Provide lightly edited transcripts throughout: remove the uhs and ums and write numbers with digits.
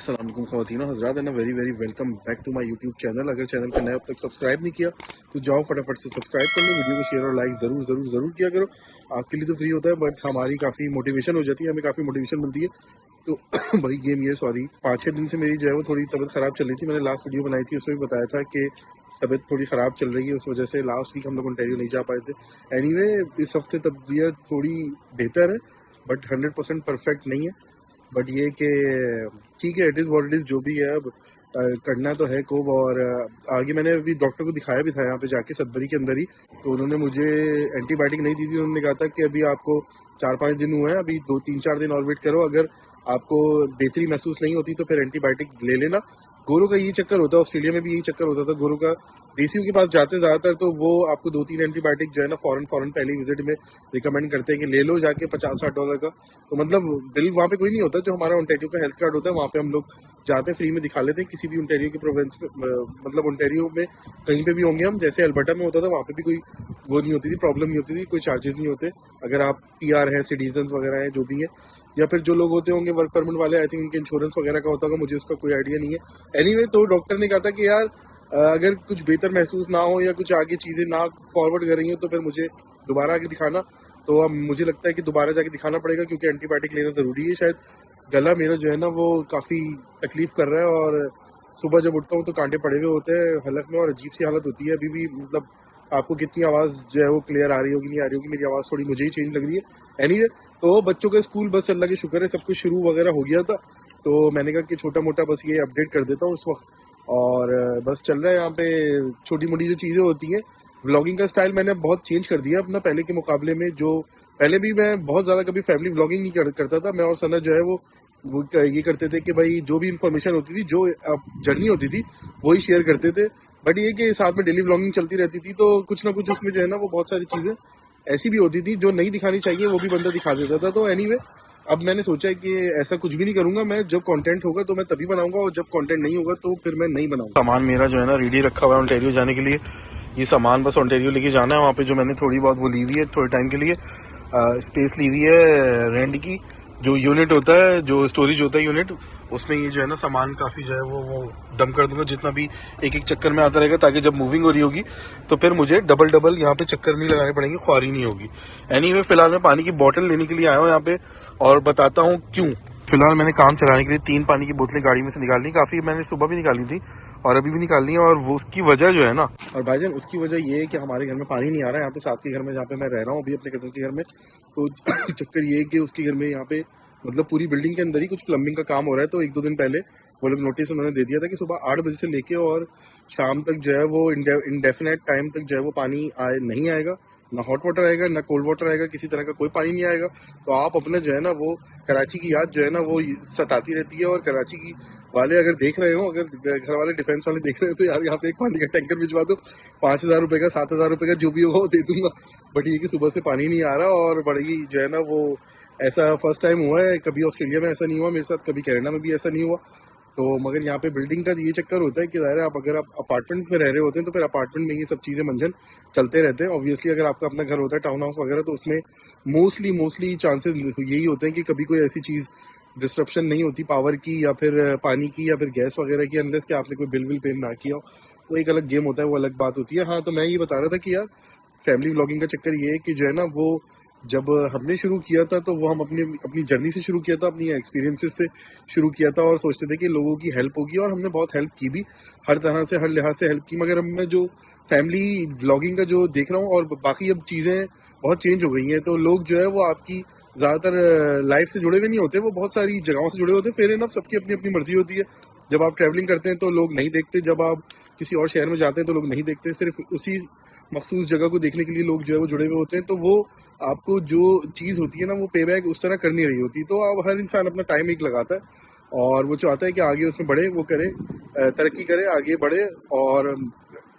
अस्सलाम वालेकुम ख़वातीन हज़रात and very very welcome back to my YouTube channel. अगर चैनल पे नए अब तक सब्सक्राइब नहीं किया तो जाओ फटाफट से सब्सक्राइब कर लो, वीडियो को शेयर और लाइक ज़रूर ज़रूर ज़रूर किया करो। आपके लिए तो फ्री होता है बट हमारी काफ़ी मोटिवेशन हो जाती है, हमें काफ़ी मोटिवेशन मिलती है। तो वही गेम ये 5-6 दिन से मेरी जो है वो थोड़ी तबीयत ख़राब चल रही थी। मैंने लास्ट वीडियो बनाई थी, उसमें भी बताया था कि तबीयत थोड़ी ख़राब चल रही है, उस वजह से लास्ट वीक हम लोग ओंटारियो नहीं जा पाए थे। एनीवे इस हफ्ते तबीयत थोड़ी बेहतर है बट 100% परफेक्ट नहीं है। बट ये कि ठीक है, it is what it is, जो भी है अब करना तो है कोब। और आगे मैंने अभी डॉक्टर को दिखाया भी था यहाँ पे जाके सदबरी के अंदर ही, तो उन्होंने मुझे एंटीबायोटिक नहीं दी थी। उन्होंने कहा था कि अभी आपको 4-5 दिन हुए हैं, अभी 2-3-4 दिन और वेट करो, अगर आपको बेहतरी महसूस नहीं होती तो फिर एंटीबायोटिक ले लेना। गोरों का यही चक्कर होता है, ऑस्ट्रेलिया में भी यही चक्कर होता था। गोरों का देसियों के पास जाते हैं ज़्यादातर, तो वो आपको 2-3 एंटीबायोटिक जो है ना फ़ौरन पहली विजिट में रिकमेंड करते हैं कि ले लो जाके $50-60 का। तो मतलब बिल वहाँ पे कोई नहीं होता। जो हमारा ओंटारियो का हेल्थ कार्ड होता है वहाँ पे हम लोग जाते हैं, फ्री में दिखा लेते हैं किसी भी ओंटारियो की प्रोविंस में, मतलब ओंटारियो में कहीं पे भी होंगे हम। जैसे अल्बर्टा में होता था, वहाँ पे भी कोई वो नहीं होती थी, प्रॉब्लम नहीं होती थी, कोई चार्जेस नहीं होते अगर आप PR हैं, सिटीजन वगैरह हैं, जो भी है। या फिर जो लोग होते होंगे वर्क परमिट वाले, आई थिंक उनके इंश्योरेंस वगैरह का होता होगा, मुझे उसका कोई आइडिया नहीं है। एनीवे तो डॉक्टर ने कहा था कि यार अगर कुछ बेहतर महसूस ना हो या कुछ आगे चीज़ें ना फॉरवर्ड कर रही हो तो फिर मुझे दोबारा आके दिखाना। तो अब मुझे लगता है कि दोबारा जाके दिखाना पड़ेगा, क्योंकि एंटीबायोटिक लेना ज़रूरी है। शायद गला मेरा जो है ना वो काफ़ी तकलीफ़ कर रहा है, और सुबह जब उठता हूँ तो कांटे पड़े हुए होते हैं हलक में, और अजीब सी हालत होती है अभी भी। मतलब आपको कितनी आवाज़ जो है वो क्लियर आ रही होगी, नहीं आ रही होगी, मेरी आवाज़ थोड़ी मुझे ही चेंज लग रही है। एनीवे तो बच्चों का स्कूल बस अल्लाह के शुक्र है सब कुछ शुरू वगैरह हो गया था, तो मैंने कहा कि छोटा मोटा बस ये अपडेट कर देता हूँ उस वक्त। और बस चल रहा है यहाँ पे छोटी मोटी जो चीज़ें होती हैं। व्लॉगिंग का स्टाइल मैंने बहुत चेंज कर दिया अपना पहले के मुकाबले में। जो पहले भी मैं बहुत ज़्यादा कभी फैमिली व्लॉगिंग नहीं करता था। मैं और सना जो है वो ये करते थे कि भाई जो भी इंफॉर्मेशन होती थी, जो जर्नी होती थी, वही शेयर करते थे। बट ये कि साथ में डेली व्लॉगिंग चलती रहती थी, तो कुछ ना कुछ उसमें जो है ना वो बहुत सारी चीज़ें ऐसी भी होती थी जो नहीं दिखानी चाहिए, वो भी बंदा दिखा देता था। तो एनीवे अब मैंने सोचा है कि ऐसा कुछ भी नहीं करूंगा मैं। जब कंटेंट होगा तो मैं तभी बनाऊंगा, और जब कंटेंट नहीं होगा तो फिर मैं नहीं बनाऊंगा। सामान मेरा जो है ना रेडी रखा हुआ है ओंटारियो जाने के लिए। ये सामान बस ओंटारियो लेके जाना है। वहाँ पे जो मैंने थोड़ी बहुत वो ली हुई है, थोड़े टाइम के लिए स्पेस ली हुई है रेंट की। जो यूनिट होता है, जो स्टोरेज होता है यूनिट, उसमें ये जो है ना सामान काफ़ी जो है वो डम कर दूंगा, जितना भी एक एक चक्कर में आता रहेगा, ताकि जब मूविंग हो रही होगी तो फिर मुझे डबल यहाँ पे चक्कर नहीं लगाने पड़ेंगे, ख्वारी नहीं होगी। एनीवे फिलहाल मैं पानी की बोतल लेने के लिए आया हूँ यहाँ पे, और बताता हूँ क्यों। फिलहाल मैंने काम चलाने के लिए 3 पानी की बोतलें गाड़ी में से निकाल ली। काफ़ी मैंने सुबह भी निकाली थी और अभी भी निकालनी है, और वो उसकी वजह जो है ना, और भाईजान उसकी वजह ये है कि हमारे घर में पानी नहीं आ रहा है। यहाँ पे साथ के घर में जहाँ पे मैं रह रहा हूँ अभी अपने कज़न के घर में, तो चक्कर ये है कि उसके घर में यहाँ पे मतलब पूरी बिल्डिंग के अंदर ही कुछ प्लम्बिंग का काम हो रहा है। तो 1-2 दिन पहले वो लोग नोटिस उन्होंने दे दिया था कि सुबह 8 बजे से लेके और शाम तक जो है वो इंडेफिनेट टाइम तक जो है वो पानी नहीं आएगा, ना हॉट वाटर आएगा ना कोल्ड वाटर आएगा, किसी तरह का कोई पानी नहीं आएगा। तो आप अपने जो है ना वो कराची की याद जो है ना वो सताती रहती है। और कराची की वाले अगर देख रहे हो, अगर घर वाले डिफेंस वाले देख रहे हो, तो यार यहाँ पे एक पानी का टैंकर भिजवा दो। 5,000 रुपये का, 7,000 रुपये का, जो भी होगा वो दे दूंगा। बट ये कि सुबह से पानी नहीं आ रहा, और बड़ी जो है ना वो ऐसा फर्स्ट टाइम हुआ है। कभी ऑस्ट्रेलिया में ऐसा नहीं हुआ मेरे साथ, कभी कनाडा में भी ऐसा नहीं हुआ। तो मगर यहाँ पे बिल्डिंग का ये चक्कर होता है कि ज़ाहिर है आप अगर आप अपार्टमेंट में रह रहे होते हैं तो फिर अपार्टमेंट में ये सब चीज़ें मंझन चलते रहते हैं। ऑब्वियसली अगर आपका अपना घर होता है, टाउन हाउस वगैरह, तो उसमें मोस्टली चांसेस यही होते हैं कि कभी कोई ऐसी चीज़ डिस्ट्रप्शन नहीं होती पावर की या फिर पानी की या फिर गैस वगैरह की, अनलेस कि आपने कोई बिल विल पे ना किया हो। वो एक अलग गेम होता है, वो अलग बात होती है। हाँ, तो मैं ये बता रहा था कि यार फैमिली व्लॉगिंग का चक्कर ये है कि जो है ना वो जब हमने शुरू किया था तो वो हम अपनी जर्नी से शुरू किया था, अपनी एक्सपीरियंसेस से शुरू किया था, और सोचते थे कि लोगों की हेल्प होगी, और हमने बहुत हेल्प की भी, हर तरह से हर लिहाज से हेल्प की। मगर अब मैं जो फैमिली व्लॉगिंग का जो देख रहा हूँ, और बाकी अब चीज़ें बहुत चेंज हो गई हैं, तो लोग जो है वो आपकी ज़्यादातर लाइफ से जुड़े हुए नहीं होते, वो बहुत सारी जगहों से जुड़े होते हैं। फेयर इनफ, सबकी अपनी अपनी मर्जी होती है। जब आप ट्रैवलिंग करते हैं तो लोग नहीं देखते, जब आप किसी और शहर में जाते हैं तो लोग नहीं देखते। सिर्फ उसी मखसूस जगह को देखने के लिए लोग जो है वो जुड़े हुए होते हैं। तो वो आपको जो चीज़ होती है ना वो पे बैक उस तरह कर नहीं रही होती। तो अब हर इंसान अपना टाइम एक लगाता है, और वो चाहता है कि आगे उसमें बढ़े, वो करे, तरक्की करे, आगे बढ़े, और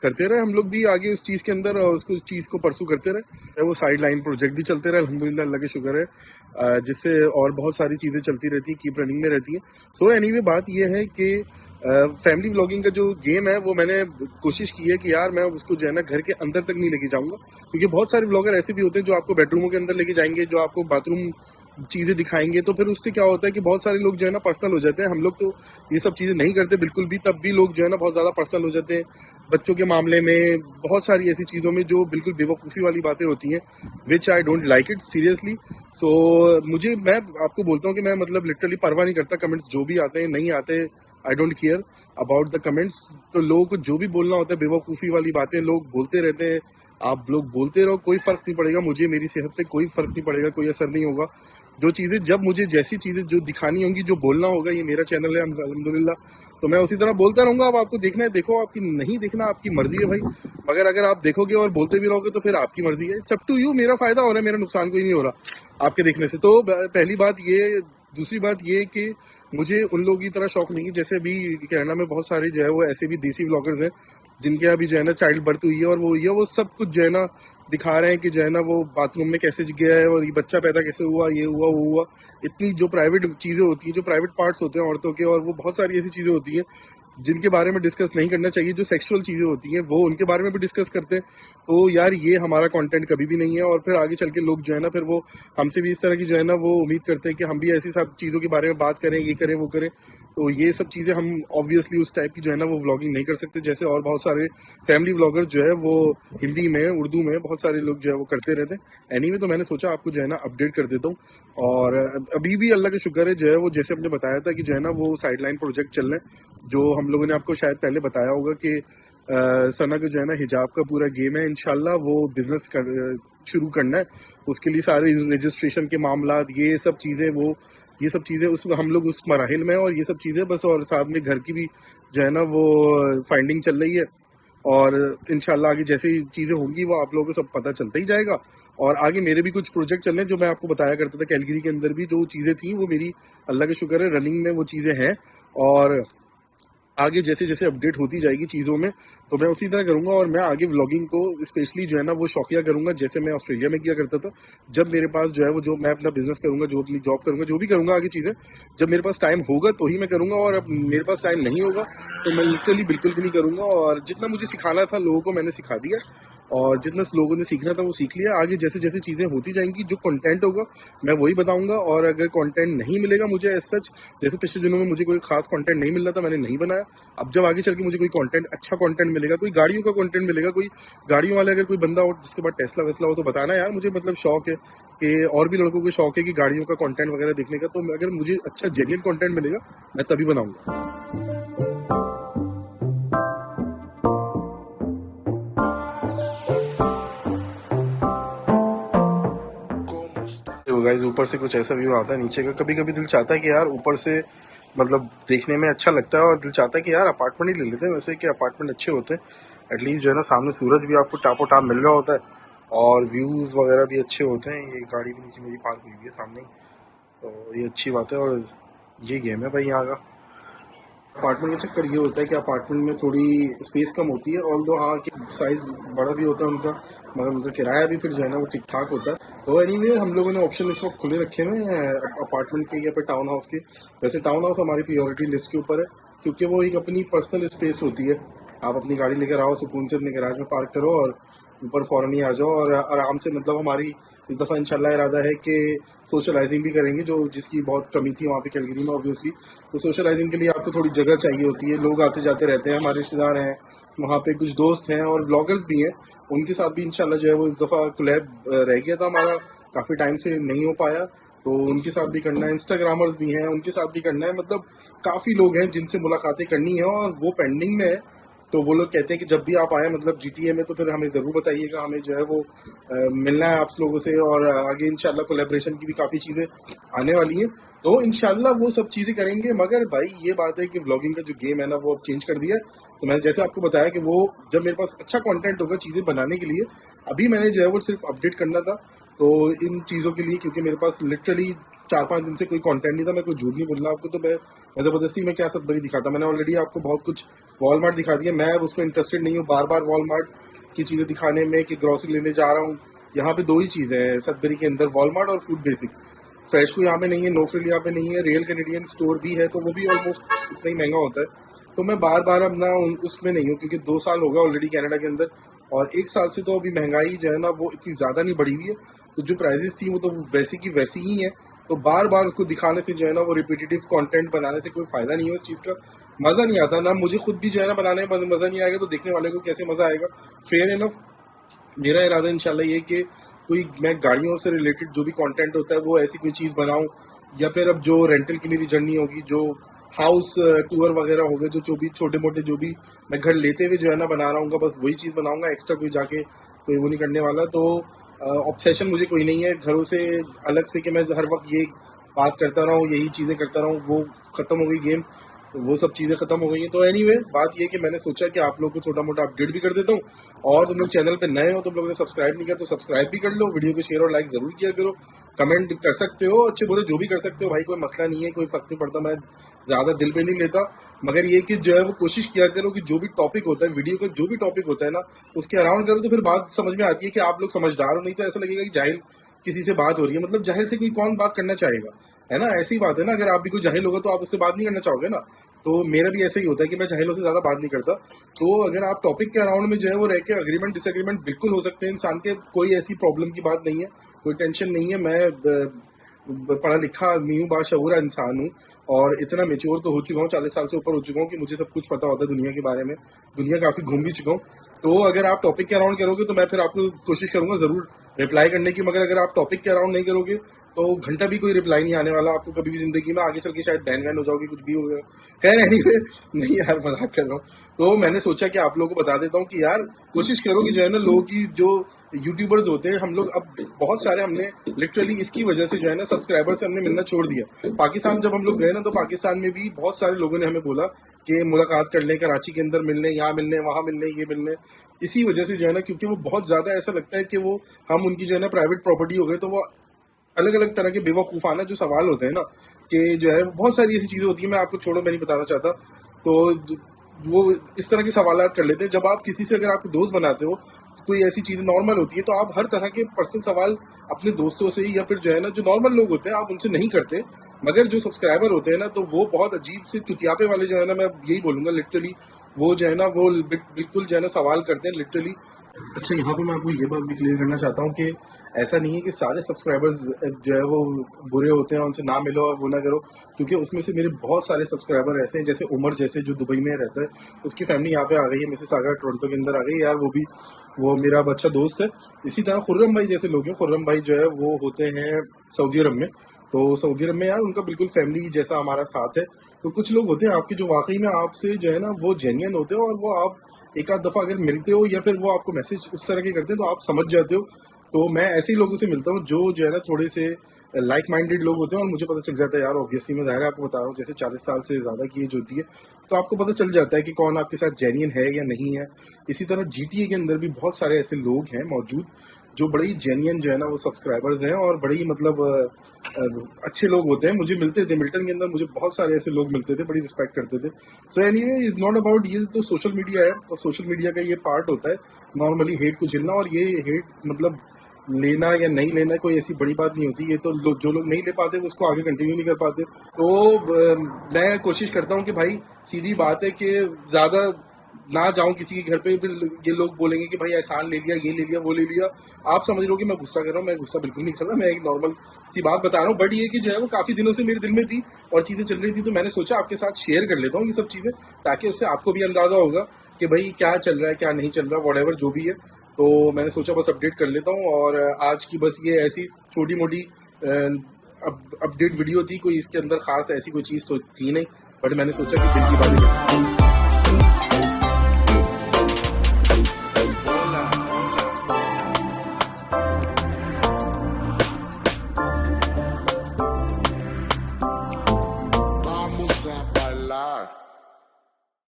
करते रहे। हम लोग भी आगे उस चीज़ के अंदर और उसको चीज़ को परसू करते रहे। वो साइड लाइन प्रोजेक्ट भी चलते रहे, अल्हम्दुलिल्लाह, अल्लाह के शुक्र है, जिससे और बहुत सारी चीज़ें चलती रहती हैं, कीप रनिंग में रहती हैं। सो एनीवे बात यह है कि फैमिली व्लॉगिंग का जो गेम है वो मैंने कोशिश की है कि यार मैं उसको जो है ना घर के अंदर तक नहीं लेके जाऊंगा, क्योंकि बहुत सारे व्लॉगर ऐसे भी होते हैं जो आपको बेडरूमों के अंदर लेके जाएंगे, जो आपको बाथरूम चीज़ें दिखाएंगे, तो फिर उससे क्या होता है कि बहुत सारे लोग जो है ना पर्सनल हो जाते हैं। हम लोग तो ये सब चीज़ें नहीं करते बिल्कुल भी, तब भी लोग जो है ना बहुत ज़्यादा पर्सनल हो जाते हैं बच्चों के मामले में, बहुत सारी ऐसी चीज़ों में जो बिल्कुल बेवकूफ़ी वाली बातें होती हैं, which I don't like it seriously. So मैं आपको बोलता हूँ कि मैं मतलब लिटरली परवाह नहीं करता, कमेंट्स जो भी आते हैं नहीं आते, I don't care about the comments. तो लोगों को जो भी बोलना होता है बेवकूफ़ी वाली बातें लोग बोलते रहते हैं, आप लोग बोलते रहो, कोई फ़र्क नहीं पड़ेगा मुझे, मेरी सेहत पे कोई फ़र्क नहीं पड़ेगा, कोई असर नहीं होगा। जो चीज़ें जब मुझे जैसी चीज़ें जो दिखानी होंगी, जो बोलना होगा, ये मेरा चैनल है अल्हम्दुलिल्लाह, तो मैं उसी तरह बोलता रहूँगा। अब आपको देखना है देखो, आपकी नहीं देखना आपकी मर्जी है भाई, मगर अगर आप देखोगे और बोलते भी रहोगे तो फिर आपकी मर्जी है। इट्स अप टू यू, मेरा फ़ायदा हो रहा है, मेरा नुकसान कोई नहीं हो रहा आपके देखने से। तो पहली बात ये। दूसरी बात ये कि मुझे उन लोगों की तरह शौक नहीं है, जैसे अभी कनाडा में बहुत सारे जो है वो ऐसे भी देसी व्लॉगर्स हैं जिनके अभी जो है ना चाइल्ड बर्थ हुई है, और वो ये वो सब कुछ जो है ना दिखा रहे हैं कि जो है ना वो बाथरूम में कैसे गया है और ये बच्चा पैदा कैसे हुआ, ये हुआ वो हुआ। इतनी जो प्राइवेट चीज़ें होती हैं, जो प्राइवेट पार्ट्स होते हैं औरतों के, और वो बहुत सारी ऐसी चीज़ें होती हैं जिनके बारे में डिस्कस नहीं करना चाहिए। जो सेक्सुअल चीज़ें होती हैं वो उनके बारे में भी डिस्कस करते हैं। तो यार ये हमारा कंटेंट कभी भी नहीं है, और फिर आगे चल के लोग जो है ना फिर वो हमसे भी इस तरह की जो है ना वो उम्मीद करते हैं कि हम भी ऐसी सब चीज़ों के बारे में बात करें, ये करें वो करें। तो ये सब चीज़ें हम ऑब्वियसली उस टाइप की जो है ना वो व्लॉगिंग नहीं कर सकते, जैसे और बहुत सारे फैमिली व्लॉगर्स जो है वो हिंदी में, उर्दू में बहुत सारे लोग जो है वो करते रहते हैं। एनीवे, तो मैंने सोचा आपको जो है ना अपडेट कर देता हूँ। और अभी भी अल्लाह का शुक्र है जो है वो, जैसे हमने बताया था कि जो है ना वो साइडलाइन प्रोजेक्ट चल रहे हैं, जो हम लोगों ने आपको शायद पहले बताया होगा कि सना का जो है ना हिजाब का पूरा गेम है, इंशाल्लाह वो बिजनेस शुरू करना है। उसके लिए सारे रजिस्ट्रेशन के मामला, ये सब चीज़ें उस हम लोग उस मराहिल में हैं, और ये सब चीज़ें बस, और साथ में घर की भी जो है ना वो फाइंडिंग चल रही है। और इंशाल्लाह आगे जैसे चीज़ें होंगी वो आप लोगों को सब पता चलता ही जाएगा। और आगे मेरे भी कुछ प्रोजेक्ट चल रहे हैं, जो मैं आपको बताया करता था कैलगरी के अंदर भी जो चीज़ें थी वो मेरी अल्लाह का शुक्र है रनिंग में वो चीज़ें हैं। और आगे जैसे जैसे अपडेट होती जाएगी चीज़ों में, तो मैं उसी तरह करूँगा। और मैं आगे व्लॉगिंग को स्पेशली जो है ना वो शौकिया करूँगा, जैसे मैं ऑस्ट्रेलिया में किया करता था। जब मेरे पास जो है वो, जो मैं अपना बिजनेस करूँगा, जो अपनी जॉब करूँगा, जो भी करूँगा आगे चीज़ें, जब मेरे पास टाइम होगा तो ही मैं करूँगा। और अब मेरे पास टाइम नहीं होगा तो मैं लिटरली बिल्कुल भी नहीं करूँगा। और जितना मुझे सिखाना था लोगों को मैंने सिखा दिया, और जितना लोगों ने सीखना था वो सीख लिया। आगे जैसे जैसे चीज़ें होती जाएंगी, जो कंटेंट होगा मैं वही बताऊंगा। और अगर कंटेंट नहीं मिलेगा मुझे एज सच, जैसे पिछले दिनों में मुझे कोई खास कंटेंट नहीं मिल रहा था, मैंने नहीं बनाया। अब जब आगे चल के मुझे कोई कंटेंट, अच्छा कंटेंट मिलेगा, कोई गाड़ियों का कंटेंट मिलेगा, कोई गाड़ियों वाले अगर कोई बंदा हो जिसके पास टेस्ला वेस्ला हो, तो बताना यार मुझे, मतलब शौक है कि, और भी लड़कों को शौक है कि गाड़ियों का कंटेंट वगैरह देखने का। तो अगर मुझे अच्छा जेन्युइन कंटेंट मिलेगा मैं तभी बनाऊंगा। गाइस, ऊपर से कुछ ऐसा व्यू आता है नीचे का, कभी कभी दिल चाहता है कि यार ऊपर से मतलब देखने में अच्छा लगता है, और दिल चाहता है कि यार अपार्टमेंट ही ले लेते हैं, वैसे कि अपार्टमेंट अच्छे होते हैं। एटलीस्ट जो है ना सामने सूरज भी आपको टापो टाप मिल रहा होता है, और व्यूज़ वगैरह भी अच्छे होते हैं। ये गाड़ी भी नीचे मेरी पार्क हुई हुई है सामने ही, तो ये अच्छी बात है। और ये गेम है भाई यहाँ का। अपार्टमेंट का चक्कर ये होता है कि अपार्टमेंट में थोड़ी स्पेस कम होती है, और दो हाँ कि साइज बड़ा भी होता है उनका, मगर उनका किराया भी फिर जो है ना वो ठीक ठाक होता है। तो एनीवे, हम लोगों ने ऑप्शन इस वक्त खुले रखे हुए हैं अपार्टमेंट के या फिर टाउन हाउस के। वैसे टाउन हाउस हमारी प्रायोरिटी लिस्ट के ऊपर है, क्योंकि वो एक अपनी पर्सनल स्पेस होती है। आप अपनी गाड़ी लेकर आओ, सुकून से अपने गैराज में पार्क करो, और ऊपर फ़ौरन ही आ जाओ, और आराम से, मतलब हमारी इस दफ़ा इंशाल्लाह इरादा है कि सोशलाइजिंग भी करेंगे, जो जिसकी बहुत कमी थी वहाँ पे कैलगरी में ऑब्वियसली। तो सोशलाइजिंग के लिए आपको थोड़ी जगह चाहिए होती है, लोग आते जाते रहते हैं, हमारे रिश्तेदार हैं वहाँ पे, कुछ दोस्त हैं और व्लॉगर्स भी हैं, उनके साथ भी इंशाल्लाह जो है वो इस दफ़ा कोलैब रह गया था हमारा, काफ़ी टाइम से नहीं हो पाया, तो उनके साथ भी करना है। इंस्टाग्रामर्स भी हैं, उनके साथ भी करना है, मतलब काफ़ी लोग हैं जिनसे मुलाकातें करनी है, और वो पेंडिंग में है। तो वो लोग कहते हैं कि जब भी आप आए, मतलब GTA में, तो फिर हमें ज़रूर बताइएगा, हमें जो है वो मिलना है आप लोगों से। और आगे इंशाल्लाह कोलैबोरेशन की भी काफ़ी चीज़ें आने वाली हैं, तो इंशाल्लाह वो सब चीज़ें करेंगे। मगर भाई ये बात है कि व्लॉगिंग का जो गेम है ना वो अब चेंज कर दिया है। तो मैंने जैसे आपको बताया कि वो जब मेरे पास अच्छा कंटेंट होगा चीज़ें बनाने के लिए, अभी मैंने जो है वो सिर्फ अपडेट करना था तो इन चीज़ों के लिए, क्योंकि मेरे पास लिटरली 4-5 दिन से कोई कंटेंट नहीं था। मैं कोई झूठ नहीं बोल रहा आपको, तो मैं ज़बरदस्ती में क्या सदबरी दिखाता। मैंने ऑलरेडी आपको बहुत कुछ वॉलमार्ट दिखा दिया, मैं अब उसमें इंटरेस्टेड नहीं हूँ बार बार वॉलमार्ट की चीज़ें दिखाने में कि ग्रॉसरी लेने जा रहा हूँ। यहाँ पे दो ही चीज़ें हैं सदबरी के अंदर, वॉलमार्ट और फूड बेसिक। फ्रेश को यहाँ पे नहीं है, नो फ्रिल यहाँ पे नहीं है, रियल कैनेडियन स्टोर भी है तो वो भी ऑलमोस्ट इतना ही महंगा होता है। तो मैं बार बार अब ना उसमें नहीं हूँ, क्योंकि 2 साल हो गया ऑलरेडी कनाडा के अंदर, और 1 साल से तो अभी महंगाई जो है ना वो इतनी ज़्यादा नहीं बढ़ी हुई है, तो जो प्राइजेस थी वो तो वैसी की वैसी ही है। तो बार बार उसको दिखाने से जो है ना वो रिपीटेटिव कंटेंट बनाने से कोई फ़ायदा नहीं है, उस चीज़ का मज़ा नहीं आता ना, मुझे खुद भी जो है ना बनाने में मज़ा नहीं आएगा, तो देखने वाले को कैसे मज़ा आएगा। फेयर इनफ मेरा इरादा इंशाल्लाह ये कि कोई मैं गाड़ियों से रिलेटेड जो भी कंटेंट होता है वो ऐसी कोई चीज़ बनाऊं, या फिर अब जो रेंटल की मेरी जर्नी होगी, जो हाउस टूर वगैरह हो गए, जो भी छोटे मोटे जो भी मैं घर लेते हुए जो है ना बना रहा हूँ, बस वही चीज़ बनाऊंगा, एक्स्ट्रा कोई जाके कोई वो नहीं करने वाला। तो ऑब्सेशन मुझे कोई नहीं है घरों से अलग से कि मैं हर वक्त ये बात करता रहा हूँ, यही चीज़ें करता रहा हूँ, वो ख़त्म हो गई गेम, वो सब चीज़ें खत्म हो गई हैं। तो एनीवे बात ये है कि मैंने सोचा कि आप लोग को छोटा मोटा अपडेट भी कर देता हूँ, और तुम लोग चैनल पे नए हो, तुम लोगों ने सब्सक्राइब नहीं किया तो सब्सक्राइब भी कर लो, वीडियो को शेयर और लाइक जरूर किया करो, कमेंट कर सकते हो, अच्छे बुरे जो भी कर सकते हो भाई, कोई मसला नहीं है, कोई फर्क नहीं पड़ता, मैं ज़्यादा दिल पे नहीं लेता। मगर ये कि जो है वो कोशिश किया करो कि जो भी टॉपिक होता है, वीडियो का जो भी टॉपिक होता है ना, उसके अराउंड करो, तो फिर बात समझ में आती है कि आप लोग समझदार हो, नहीं तो ऐसा लगेगा कि जाहिल किसी से बात हो रही है। मतलब जाहिल से कोई कौन बात करना चाहेगा, है ना, ऐसी बात है ना। अगर आप भी कोई जाहिल होगा तो आप उससे बात नहीं करना चाहोगे ना। तो मेरा भी ऐसा ही होता है कि मैं जाहिलों से ज़्यादा बात नहीं करता। तो अगर आप टॉपिक के अराउंड में जो है वो रह के एग्रीमेंट डिसएग्रीमेंट बिल्कुल हो सकते हैं इंसान के, कोई ऐसी प्रॉब्लम की बात नहीं है, कोई टेंशन नहीं है। मैं पढ़ा लिखा आदमी हूँ, बाशऊर इंसान हूँ, और इतना मेच्योर तो हो चुका हूँ, 40 साल से ऊपर हो चुका हूँ कि मुझे सब कुछ पता होता है दुनिया के बारे में, दुनिया काफ़ी घूम भी चुका हूँ। तो अगर आप टॉपिक के अराउंड करोगे तो मैं फिर आपको कोशिश करूंगा ज़रूर रिप्लाई करने की, मगर अगर आप टॉपिक के अराउंड नहीं करोगे तो घंटा भी कोई रिप्लाई नहीं आने वाला आपको कभी भी जिंदगी में। आगे चल के शायद बैन वैन हो जाओगे, कुछ भी होगा। खैर एनीवे, नहीं यार मजाक कर रहा हूँ। तो मैंने सोचा कि आप लोगों को बता देता हूँ कि यार कोशिश करो कि जो है ना लोगों की जो यूट्यूबर्स होते हैं, हम लोग अब बहुत सारे हमने लिटरली इसकी वजह से जो है ना सब्सक्राइबर से हमने मिलना छोड़ दिया। पाकिस्तान जब हम लोग गए ना तो पाकिस्तान में भी बहुत सारे लोगों ने हमें बोला कि मुलाकात कर लें, कराची के अंदर मिलने, यहाँ मिलने, वहाँ मिलने, ये मिलने। इसी वजह से जो है ना, क्योंकि वो बहुत ज़्यादा ऐसा लगता है कि वो हम उनकी जो है ना प्राइवेट प्रॉपर्टी हो गए, तो वो अलग अलग तरह के बेवकूफ़ाना जो सवाल होते हैं ना, कि जो है बहुत सारी ऐसी चीज़ें होती हैं, मैं आपको छोड़ो, मैं नहीं बताना चाहता। तो वो इस तरह के सवालात कर लेते हैं। जब आप किसी से अगर आप दोस्त बनाते हो तो कोई ऐसी चीज़ नॉर्मल होती है, तो आप हर तरह के पर्सनल सवाल अपने दोस्तों से या फिर जो है ना जो नॉर्मल लोग होते हैं आप उनसे नहीं करते। मगर जो सब्सक्राइबर होते हैं ना, तो वो बहुत अजीब से चुतियापे वाले जो है ना, मैं यही बोलूँगा लिटरली, वो जो है ना वो बिल्कुल जो है ना सवाल करते हैं लिटरली। अच्छा, यहाँ पे मैं आपको ये बात भी क्लियर करना चाहता हूँ कि ऐसा नहीं है कि सारे सब्सक्राइबर्स जो है वो बुरे होते हैं, उनसे ना मिलो और वो ना करो, क्योंकि उसमें से मेरे बहुत सारे सब्सक्राइबर ऐसे हैं, जैसे उमर जैसे जो दुबई में रहता है, उसकी फैमिली यहाँ पे आ गई है, मिसिसागा टोरंटो के अंदर आ गई है यार, वो मेरा अच्छा दोस्त है। इसी तरह खुर्रम भाई जैसे लोग हैं, खुर्रम भाई जो है वो होते हैं सऊदी अरब में। तो सऊदी अरब में यार उनका बिल्कुल फैमिली जैसा हमारा साथ है। तो कुछ लोग होते हैं आपके जो वाकई में आपसे जो है ना वो जेन्युइन होते हैं, और वो आप एक आध दफ़ा अगर मिलते हो या फिर वो आपको मैसेज उस तरह के करते हैं तो आप समझ जाते हो। तो मैं ऐसे ही लोगों से मिलता हूँ जो है ना थोड़े से लाइक माइंडेड लोग होते हैं, और मुझे पता चल जाता है यार, ऑब्वियसली मैं ज़ाहिर है आपको बता रहा हूँ, जैसे 40 साल से ज़्यादा की एज होती है तो आपको पता चल जाता है कि कौन आपके साथ जेन्युइन है या नहीं है। इसी तरह GTA के अंदर भी बहुत सारे ऐसे लोग हैं मौजूद जो बड़े ही जेन्युइन जो है ना वो सब्सक्राइबर्स हैं, और बड़े ही मतलब अच्छे लोग होते हैं। मुझे मिलते थे मिल्टन के अंदर, मुझे बहुत सारे ऐसे लोग मिलते थे, बड़ी रिस्पेक्ट करते थे। So anyway is not about, ये तो सोशल मीडिया है, तो सोशल मीडिया का ये पार्ट होता है नॉर्मली हेट को झेलना, और ये हेट मतलब लेना या नहीं लेना कोई ऐसी बड़ी बात नहीं होती। ये तो जो लोग नहीं ले पाते उसको आगे कंटिन्यू नहीं कर पाते। तो मैं कोशिश करता हूँ कि भाई सीधी बात है कि ज़्यादा ना जाऊं किसी के घर पे, फिर ये लोग बोलेंगे कि भाई एहसान ले लिया, ये ले लिया, वो ले लिया। आप समझ लो कि मैं गुस्सा कर रहा हूँ, मैं गुस्सा बिल्कुल नहीं कर रहा, मैं एक नॉर्मल सी बात बता रहा हूँ। बट ये कि जो है वो काफ़ी दिनों से मेरे दिल में थी और चीज़ें चल रही थी, तो मैंने सोचा आपके साथ शेयर कर लेता हूँ ये सब चीज़ें, ताकि उससे आपको भी अंदाज़ा होगा कि भाई क्या चल रहा है क्या नहीं चल रहा, व्हाटएवर जो भी है। तो मैंने सोचा बस अपडेट कर लेता हूँ, और आज की बस ये ऐसी छोटी मोटी अपडेट वीडियो थी, कोई इसके अंदर खास ऐसी कोई चीज़ तो थी नहीं, बट मैंने सोचा कि दिल की बातें